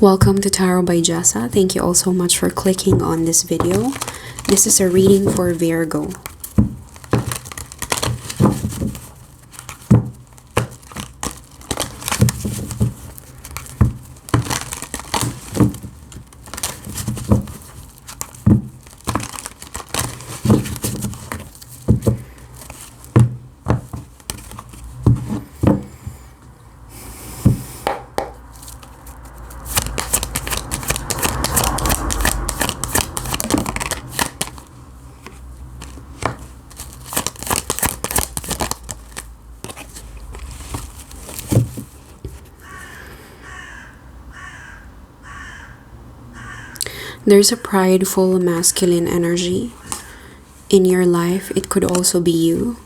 Welcome to Tarot by Jessa. Thank you all so much for clicking on this video. This is a reading for Virgo. There's a prideful masculine energy in your life. It could also be you.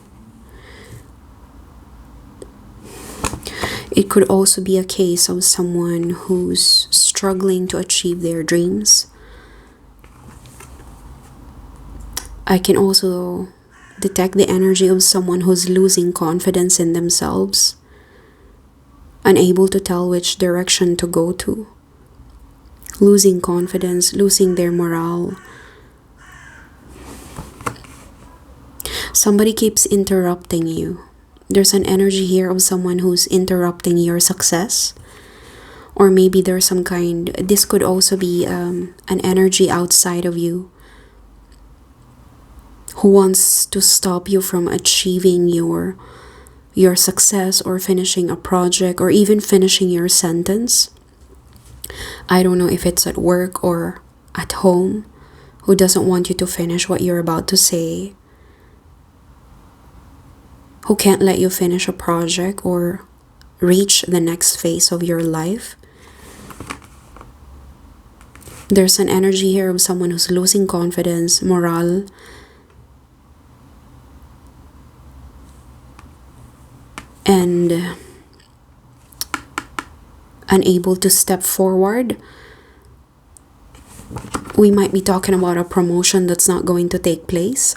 It could also be a case of someone who's struggling to achieve their dreams. I can also detect the energy of someone who's losing confidence in themselves, unable to tell which direction to go to. Losing confidence, losing their morale. Somebody keeps interrupting you. There's an energy here of someone who's interrupting your success. Or maybe there's some kind, this could also be an energy outside of you who wants to stop you from achieving your success or finishing a project or even finishing your sentence. I don't know if it's at work or at home, who doesn't want you to finish what you're about to say, who can't let you finish a project or reach the next phase of your life. There's an energy here of someone who's losing confidence, morale, and unable to step forward. We might be talking about a promotion that's not going to take place.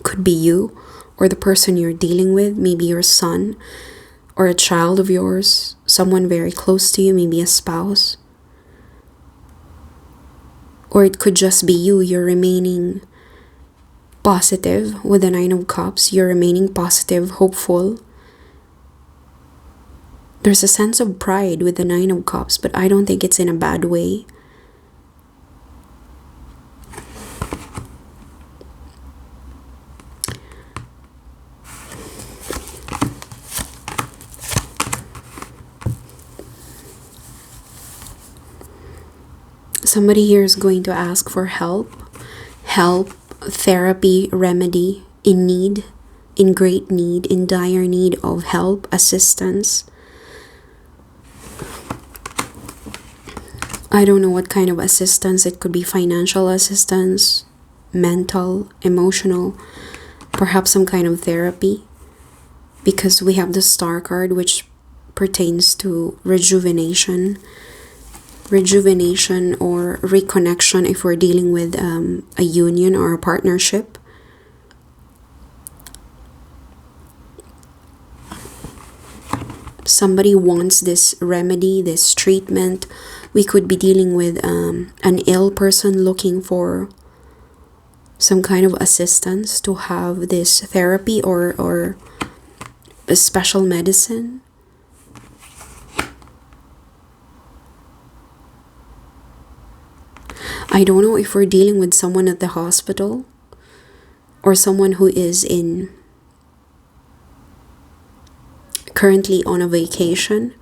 Could be you or the person you're dealing with, maybe your son or a child of yours, someone very close to you, maybe a spouse. Or it could just be you. You're remaining positive with the Nine of Cups. You're remaining positive, hopeful. There's a sense of pride with the Nine of Cups, but I don't think it's in a bad way. Somebody here is going to ask for help, therapy, remedy, in need, in great need, in dire need of help, assistance. I don't know what kind of assistance. It could be financial assistance, mental, emotional, perhaps some kind of therapy. Because we have the Star card, which pertains to rejuvenation or reconnection if we're dealing with a union or a partnership. Somebody wants this remedy, this treatment. We could be dealing with an ill person looking for some kind of assistance to have this therapy or a special medicine. I don't know if we're dealing with someone at the hospital or someone who is currently on a vacation,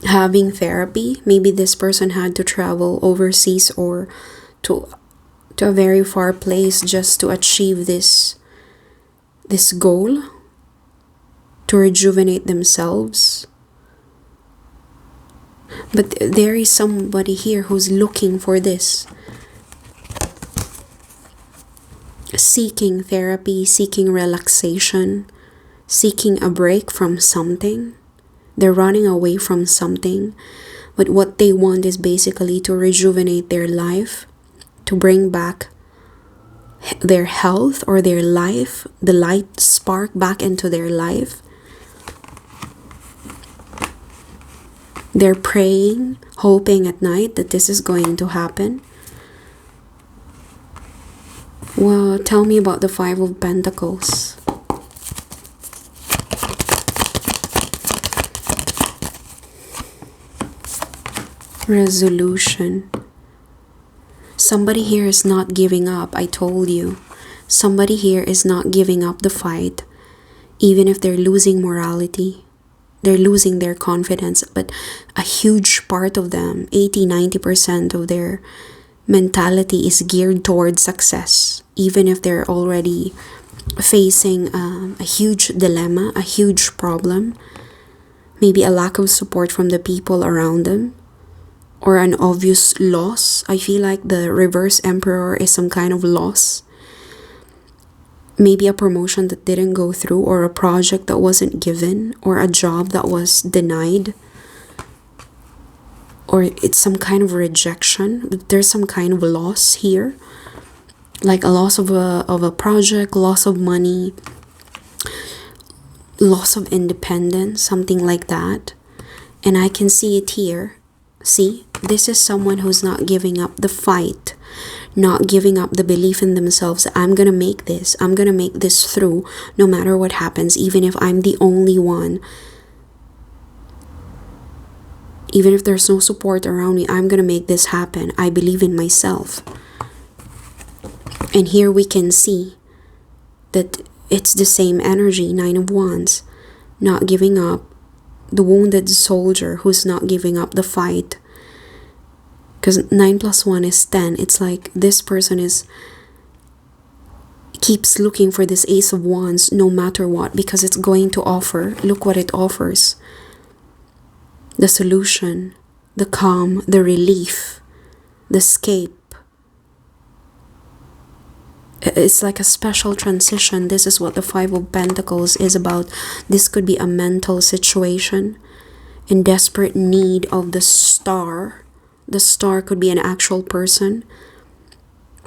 having therapy. Maybe this person had to travel overseas or to a very far place just to achieve this goal, to rejuvenate themselves. But there is somebody here who's looking for this, seeking therapy, seeking relaxation, seeking a break from something. They're running away from something, but what they want is basically to rejuvenate their life, to bring back their health or their life, the light spark back into their life. They're praying, hoping at night that this is going to happen. Well, tell me about the Five of Pentacles. Resolution. Somebody here is not giving up, I told you. Somebody here is not giving up the fight, even if they're losing morality. They're losing their confidence, but a huge part of them, 80-90% of their mentality is geared towards success, even if they're already facing a huge dilemma, a huge problem, maybe a lack of support from the people around them, or an obvious loss. I feel like the reverse emperor is some kind of loss. Maybe a promotion that didn't go through, or a project that wasn't given, or a job that was denied, or it's some kind of rejection. There's some kind of loss here, like a loss of a project, loss of money, loss of independence, something like that. And I can see it here. See, this is someone who's not giving up the fight, not giving up the belief in themselves. I'm gonna make this through no matter what happens, even if I'm the only one. Even if there's no support around me, I'm gonna make this happen. I believe in myself. And here we can see that it's the same energy, Nine of Wands, not giving up. The wounded soldier who's not giving up the fight. Because 9 + 1 is 10. It's like this person keeps looking for this Ace of Wands no matter what, because it's going to offer. Look what it offers. The solution, the calm, the relief, the escape. It's like a special transition. This is what the Five of Pentacles is about. This could be a mental situation in desperate need of the star. The star could be an actual person,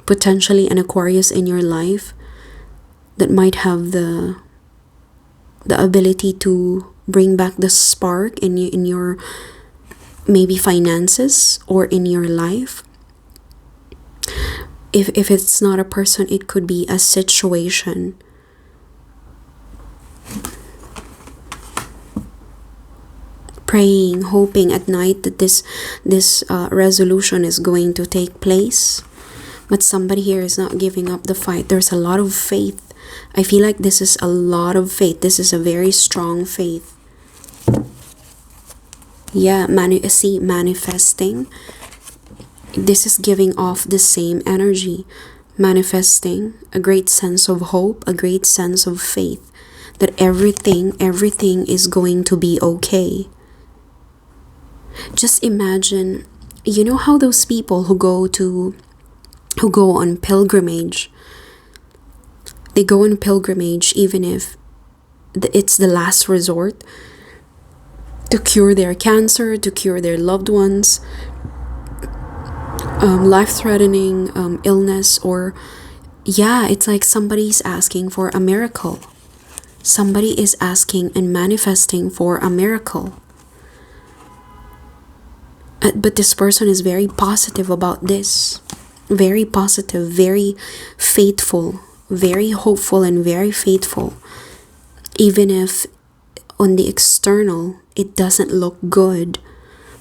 potentially an Aquarius in your life that might have the ability to bring back the spark in your maybe finances or in your life. If it's not a person, it could be a situation. Praying, hoping at night that this resolution is going to take place. But somebody here is not giving up the fight. There's a lot of faith. I feel like this is a lot of faith. This is a very strong faith. Yeah, manifesting. This is giving off the same energy. Manifesting a great sense of hope, a great sense of faith that everything is going to be okay. Just imagine, you know how those people who go on pilgrimage, they go on pilgrimage even if it's the last resort to cure their cancer, to cure their loved ones, life-threatening illness, or yeah, it's like somebody's asking for a miracle. Somebody is asking and manifesting for a miracle. But this person is very positive about this. Very positive, very faithful, very hopeful, and very faithful. Even if on the external it doesn't look good,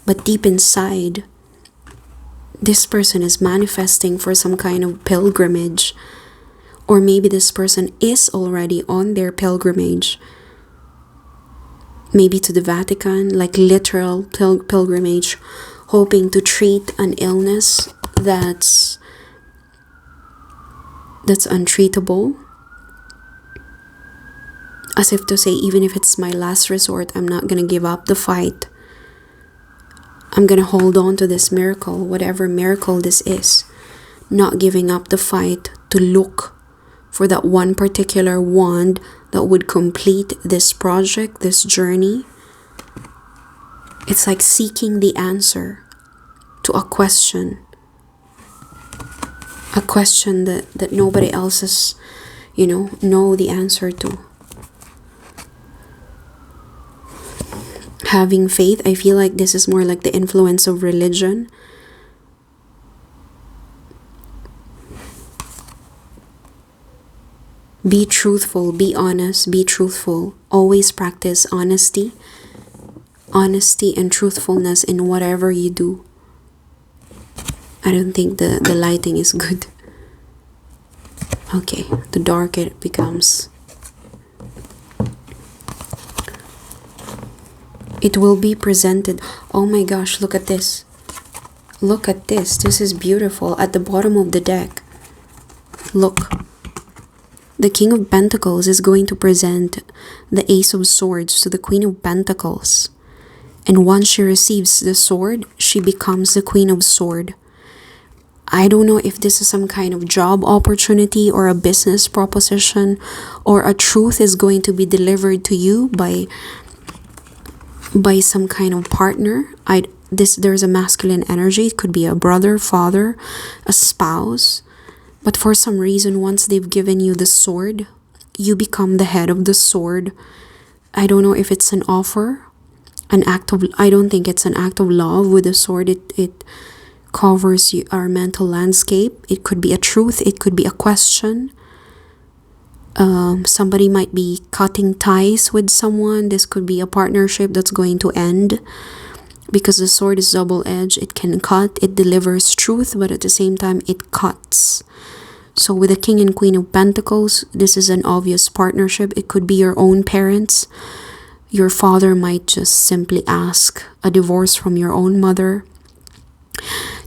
but deep inside, this person is manifesting for some kind of pilgrimage. Or maybe this person is already on their pilgrimage. Maybe to the Vatican, like literal pilgrimage, hoping to treat an illness that's untreatable. As if to say, even if it's my last resort, I'm not gonna give up the fight. I'm gonna hold on to this miracle, whatever miracle this is. Not giving up the fight to look for that one particular wand that would complete this project, this journey. It's like seeking the answer to a question. A question that nobody else is, know the answer to. having faith. I feel like this is more like the influence of religion. Be truthful, be honest, be truthful. Always practice honesty and truthfulness in whatever you do. I don't think the lighting is good. Okay, the darker it becomes. It will be presented. Oh my gosh, look at this. Look at this. This is beautiful. At the bottom of the deck, look. The King of Pentacles is going to present the Ace of Swords to the Queen of Pentacles. And once she receives the sword, she becomes the Queen of Swords. I don't know if this is some kind of job opportunity or a business proposition, or a truth is going to be delivered to you by some kind of partner. There's a masculine energy. It could be a brother, father, a spouse. But for some reason, once they've given you the sword, you become the head of the sword. I don't know if it's an offer, I don't think it's an act of love with the sword. It covers our mental landscape. It could be a truth. It could be a question. Somebody might be cutting ties with someone. This could be a partnership that's going to end. Because the sword is double-edged. It can cut. It delivers truth, but at the same time, it cuts. So with the King and Queen of Pentacles, this is an obvious partnership. It could be your own parents. Your father might just simply ask a divorce from your own mother.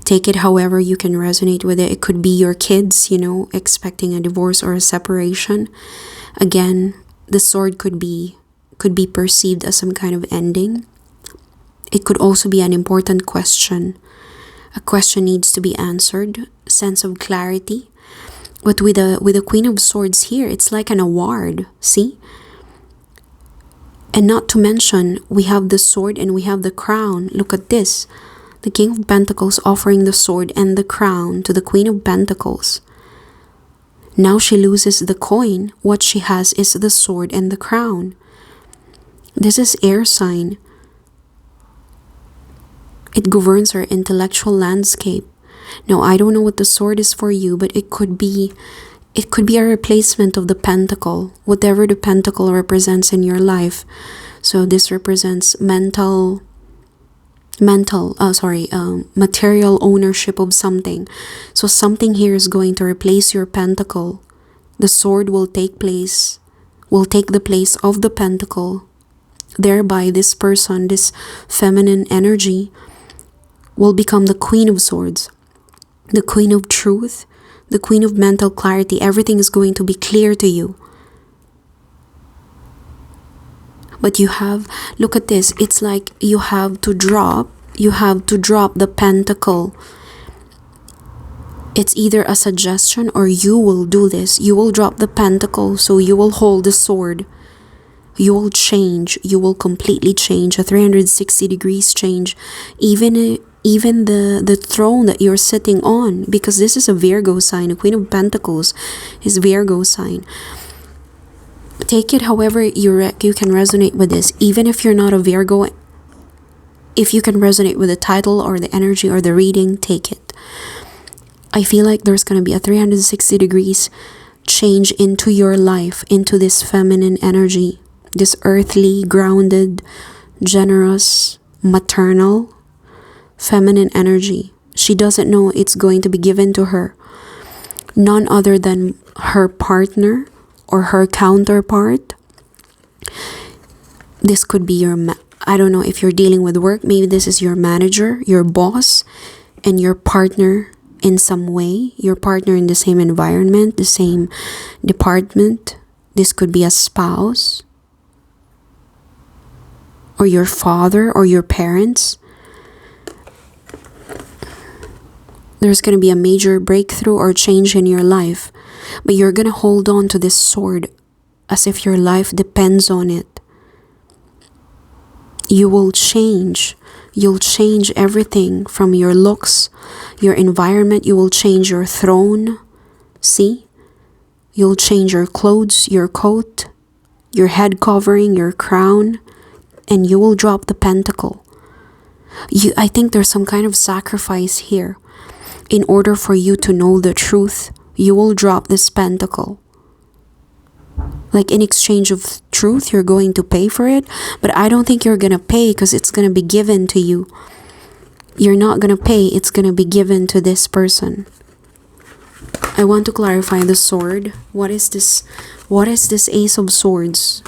Take it however you can resonate with it. It could be your kids, expecting a divorce or a separation. Again, the sword could be perceived as some kind of ending. It could also be an important question. A question needs to be answered. Sense of clarity. But with the Queen of Swords here, it's like an award. See? And not to mention, we have the sword and we have the crown. Look at this. The King of Pentacles offering the sword and the crown to the Queen of Pentacles. Now she loses the coin. What she has is the sword and the crown. This is air sign. It governs our intellectual landscape. Now, I don't know what the sword is for you, but it could be a replacement of the pentacle, whatever the pentacle represents in your life. So this represents material ownership of something. So something here is going to replace your pentacle. The sword will take the place of the pentacle. Thereby, this person, this feminine energy, will become the Queen of Swords, the Queen of Truth, the Queen of Mental Clarity. Everything is going to be clear to you. But look at this, it's like you have to drop the pentacle. It's either a suggestion or you will do this. You will drop the pentacle, so you will hold the sword. You will change. You will completely change. A 360 degrees change. Even the throne that you're sitting on, because this is a Virgo sign. The Queen of Pentacles is Virgo sign. Take it however you can resonate with this. Even if you're not a Virgo, if you can resonate with the title or the energy or the reading, take it. I feel like there's going to be a 360 degrees change into your life, into this feminine energy, this earthly, grounded, generous, maternal, feminine energy. She doesn't know it's going to be given to her. None other than her partner or her counterpart. This could be I don't know if you're dealing with work. Maybe this is your manager, your boss, and your partner in some way. Your partner in the same environment, the same department. This could be a spouse, or your father or your parents. There's going to be a major breakthrough or change in your life. But you're going to hold on to this sword as if your life depends on it. You will change. You'll change everything from your looks, your environment. You will change your throne. See? You'll change your clothes, your coat, your head covering, your crown. and you will drop the pentacle. I think there's some kind of sacrifice here. In order for you to know the truth, you will drop this pentacle. Like in exchange of truth, you're going to pay for it. But I don't think you're going to pay because it's going to be given to you. You're not going to pay. It's going to be given to this person. I want to clarify the sword. What is this? What is this Ace of Swords?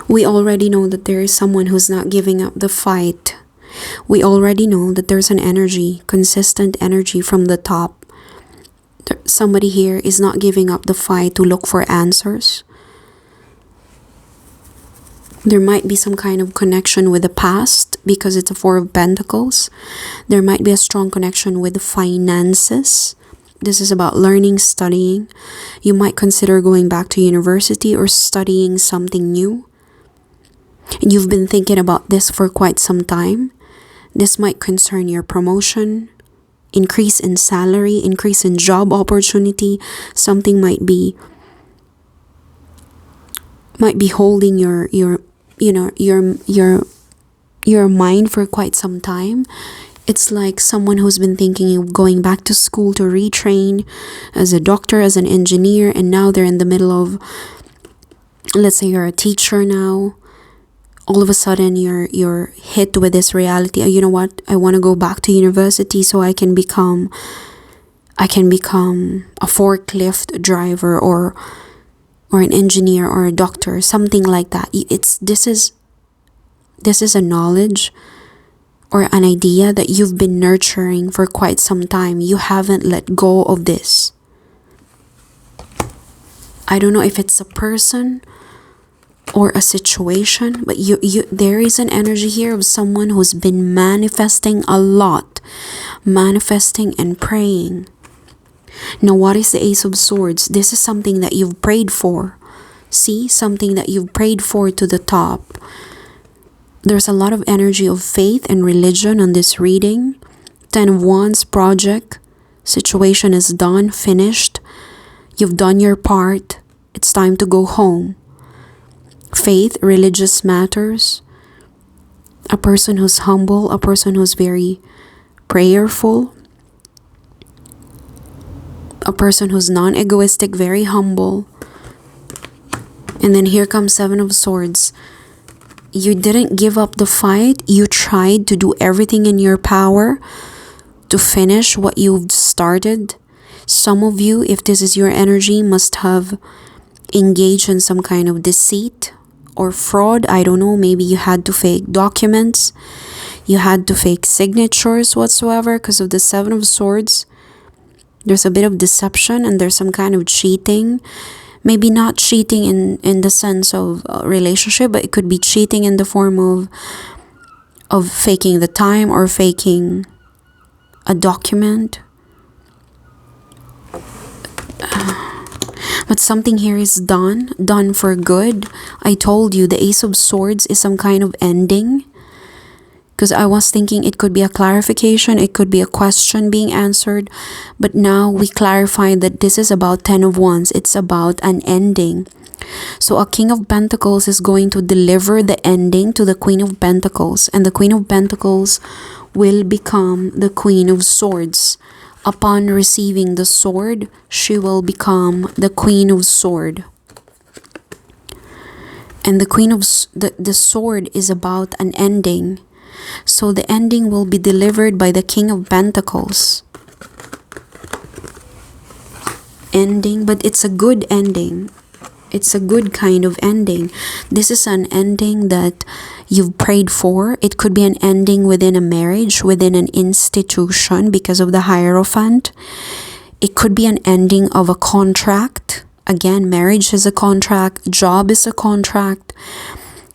We already know that there is someone who's not giving up the fight. We already know that there's an energy, consistent energy from the top. Somebody here is not giving up the fight to look for answers. There might be some kind of connection with the past because it's a Four of Pentacles. There might be a strong connection with finances. This is about learning, studying. You might consider going back to university or studying something new. And you've been thinking about this for quite some time. This might concern your promotion, increase in salary, increase in job opportunity. Something might be holding your mind for quite some time. It's like someone who's been thinking of going back to school to retrain as a doctor, as an engineer, and now they're in the middle of, let's say you're a teacher now. All of a sudden you're hit with this reality. You know what? I want to go back to university so I can become a forklift driver or an engineer or a doctor, something like that. This is a knowledge or an idea that you've been nurturing for quite some time. You haven't let go of this. I don't know if it's a person or a situation, but there is an energy here of someone who's been manifesting a lot, manifesting and praying. Now, what is the Ace of Swords? This is something that you've prayed for. See, something that you've prayed for to the top. There's a lot of energy of faith and religion on this reading. 10 of Wands, project, situation is done, finished. You've done your part. It's time to go home. Faith, religious matters. A person who's humble, a person who's very prayerful. A person who's non-egoistic, very humble. And then here comes Seven of Swords. You didn't give up the fight. You tried to do everything in your power to finish what you've started. Some of you, if this is your energy, must have engaged in some kind of deceit or fraud. I don't know. Maybe you had to fake documents. You had to fake signatures whatsoever because of the Seven of Swords. There's a bit of deception and there's some kind of cheating. Maybe not cheating in the sense of a relationship, but it could be cheating in the form of faking the time or faking a document. But something here is done for good. I told you the Ace of Swords is some kind of ending. Because I was thinking it could be a clarification, it could be a question being answered. But now we clarified that this is about 10 of Wands. It's about an ending. So a King of Pentacles is going to deliver the ending to the Queen of Pentacles. And the Queen of Pentacles will become the Queen of Swords. Upon receiving the sword, she will become the Queen of Sword. And the Queen of the sword is about an ending. So the ending will be delivered by the King of Pentacles. Ending, but it's a good ending. It's a good kind of ending. This is an ending that you've prayed for. It could be an ending within a marriage, within an institution because of the Hierophant. It could be an ending of a contract. Again, marriage is a contract. Job is a contract.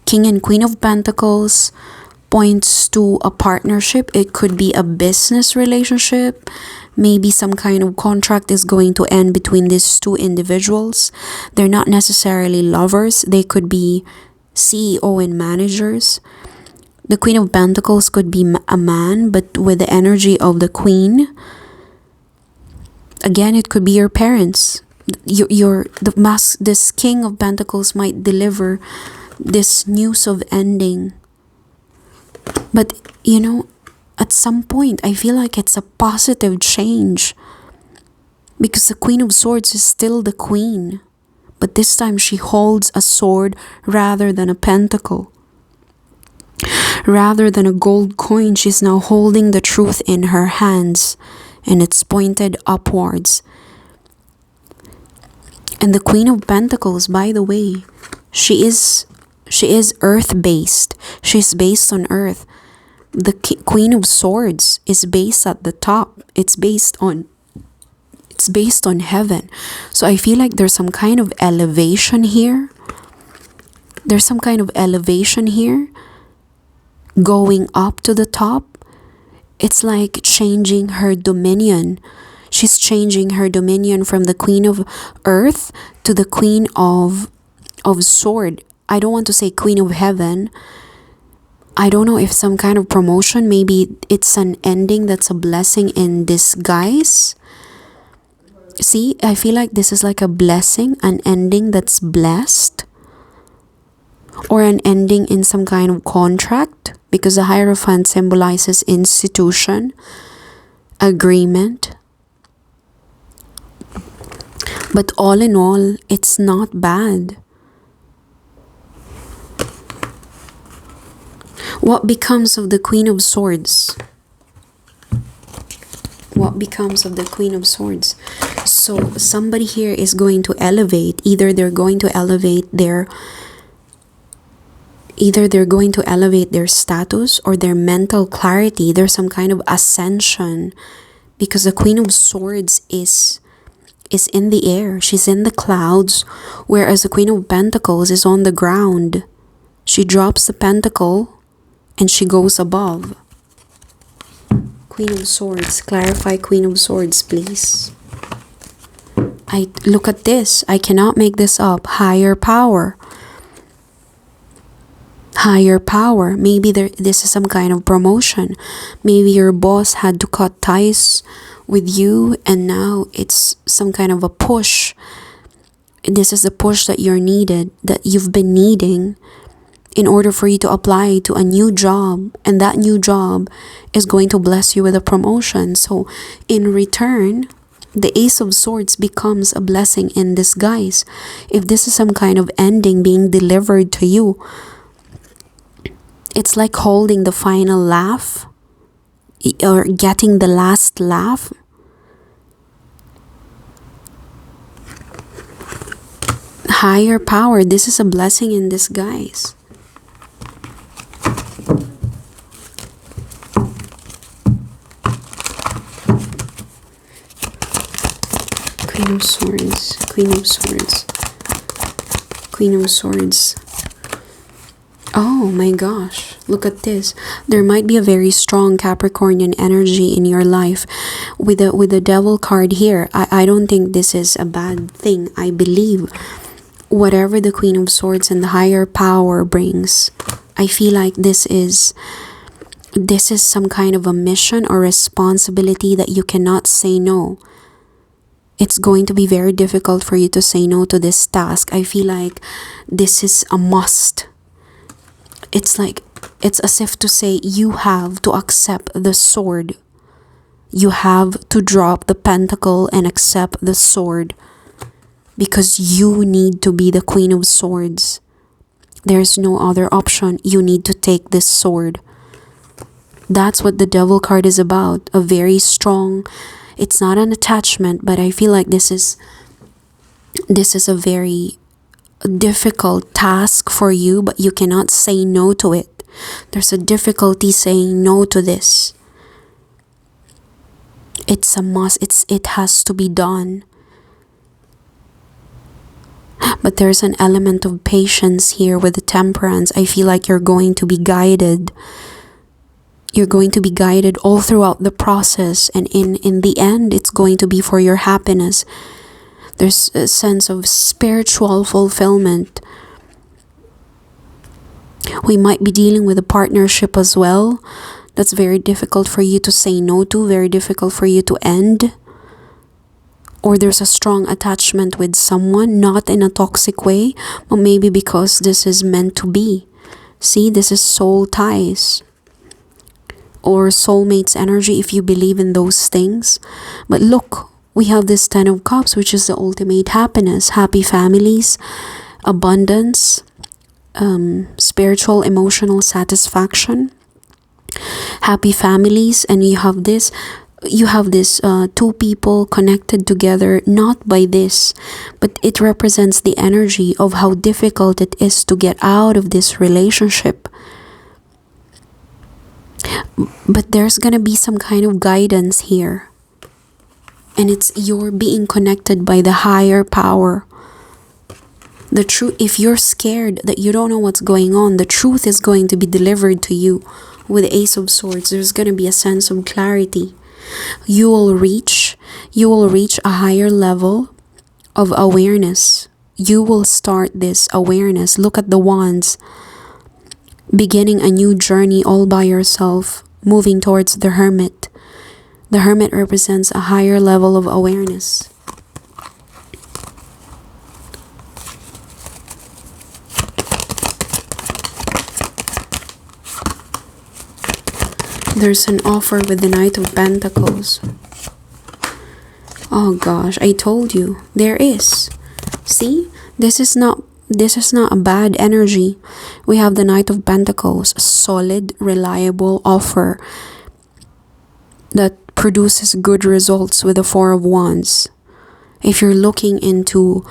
King and Queen of Pentacles points to a partnership. It could be a business relationship. Maybe some kind of contract is going to end between these two individuals. They're not necessarily lovers. They could be CEO and managers. The Queen of Pentacles could be a man, but with the energy of the Queen, again, it could be your parents. This King of Pentacles might deliver this news of ending. But, at some point, I feel like it's a positive change. Because the Queen of Swords is still the Queen. But this time she holds a sword rather than a pentacle. Rather than a gold coin, she's now holding the truth in her hands. And it's pointed upwards. And the Queen of Pentacles, by the way, she is earth-based. She's based on earth. The Queen of Swords is based at the top. It's based on heaven. So I feel like there's some kind of elevation here. There's some kind of elevation here. Going up to the top. It's like changing her dominion. She's changing her dominion from the Queen of Earth to the Queen of Sword. I don't want to say Queen of Heaven. I don't know if some kind of promotion. Maybe it's an ending that's a blessing in disguise. See, I feel like this is like a blessing, an ending that's blessed. Or an ending in some kind of contract. Because the Hierophant symbolizes institution, agreement. But all in all, it's not bad. What becomes of the Queen of Swords? What becomes of the Queen of Swords? So somebody here is going to elevate. Either they're going to elevate their status or their mental clarity. There's some kind of ascension. Because the Queen of Swords is in the air. She's in the clouds. Whereas the Queen of Pentacles is on the ground. She drops the pentacle and she goes above. Queen of Swords. Clarify Queen of Swords, please. Look at this. I cannot make this up. Higher power. Higher power. Maybe this is some kind of promotion. Maybe your boss had to cut ties with you and now it's some kind of a push. This is the push that you've been needing in order for you to apply to a new job, and that new job is going to bless you with a promotion. So in return, the Ace of Swords becomes a blessing in disguise. If this is some kind of ending being delivered to you, it's like holding the final laugh or getting the last laugh. Higher power. This is a blessing in disguise. Queen of Swords. Queen of Swords. Queen of Swords. Oh my gosh, look at this. There might be a very strong Capricornian energy in your life with the Devil card here. I don't think this is a bad thing. I believe whatever the Queen of Swords and the higher power brings, I feel like this is some kind of a mission or responsibility that you cannot say no. It's going to be very difficult for you to say no to this task. I feel like this is a must. It's as if to say you have to accept the sword. You have to drop the pentacle and accept the sword. Because you need to be the Queen of Swords. There's no other option. You need to take this sword. That's what the Devil card is about. A very strong, it's not an attachment, but I feel like this is a very difficult task for you, but you cannot say no to it. There's a difficulty saying no to this. It's a must. It has to be done. But there's an element of patience here with the Temperance. I feel like you're going to be guided. You're going to be guided all throughout the process, and in the end, it's going to be for your happiness. There's a sense of spiritual fulfillment. We might be dealing with a partnership as well. That's very difficult for you to say no to, very difficult for you to end. Or there's a strong attachment with someone, not in a toxic way, but maybe because this is meant to be. See, this is soul ties or soulmates energy if you believe in those things. But look, we have this 10 of Cups, which is the ultimate happiness, happy families, abundance, spiritual, emotional satisfaction, happy families. And you have this two people connected together, not by this, but it represents the energy of how difficult it is to get out of this relationship. But there's gonna be some kind of guidance here, and it's you're being connected by the higher power. The truth, if you're scared that you don't know what's going on, the truth is going to be delivered to you. With the Ace of Swords, there's going to be a sense of clarity. You will reach a higher level of awareness. You will start this awareness. Look at the wands. Beginning a new journey all by yourself, moving towards the Hermit. The Hermit represents a higher level of awareness. There's an offer with the Knight of Pentacles. Oh gosh, I told you, there is. See, this is not a bad energy. We have the Knight of Pentacles, a solid, reliable offer that produces good results with the Four of Wands. If you're looking into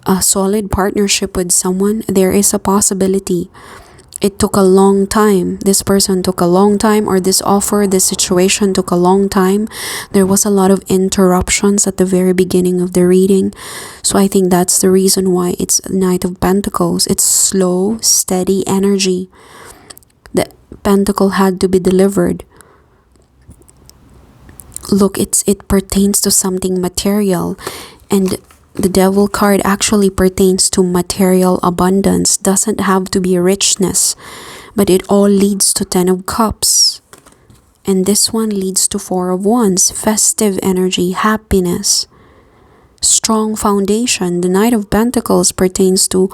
a solid partnership with someone, there is a possibility. It took a long time. This person took a long time, or this offer, this situation took a long time. There was a lot of interruptions at the very beginning of the reading. So I think that's the reason why it's Knight of Pentacles. It's slow, steady energy. The pentacle had to be delivered. Look, it pertains to something material, and the Devil card actually pertains to material abundance. Doesn't have to be richness, but it all leads to 10 of Cups. And this one leads to 4 of Wands, festive energy, happiness, strong foundation. The Knight of Pentacles pertains to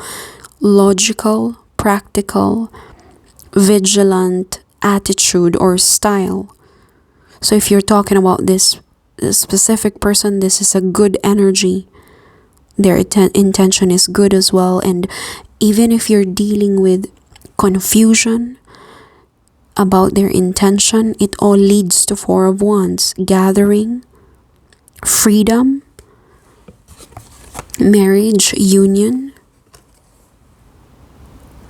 logical, practical, vigilant attitude or style. So if you're talking about this specific person, this is a good energy. Their intention is good as well. And even if you're dealing with confusion about their intention, it all leads to 4 of Wands. Gathering, freedom, marriage, union.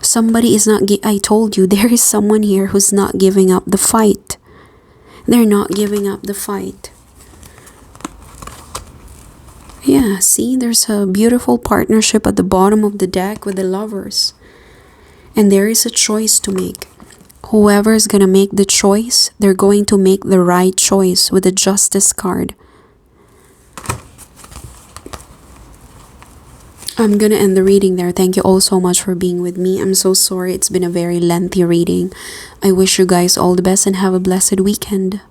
Somebody is not, I told you, there is someone here who's not giving up the fight. They're not giving up the fight. Yeah, see, there's a beautiful partnership at the bottom of the deck with the Lovers. And there is a choice to make. Whoever is going to make the choice, they're going to make the right choice with the Justice card. I'm going to end the reading there. Thank you all so much for being with me. I'm so sorry it's been a very lengthy reading. I wish you guys all the best and have a blessed weekend.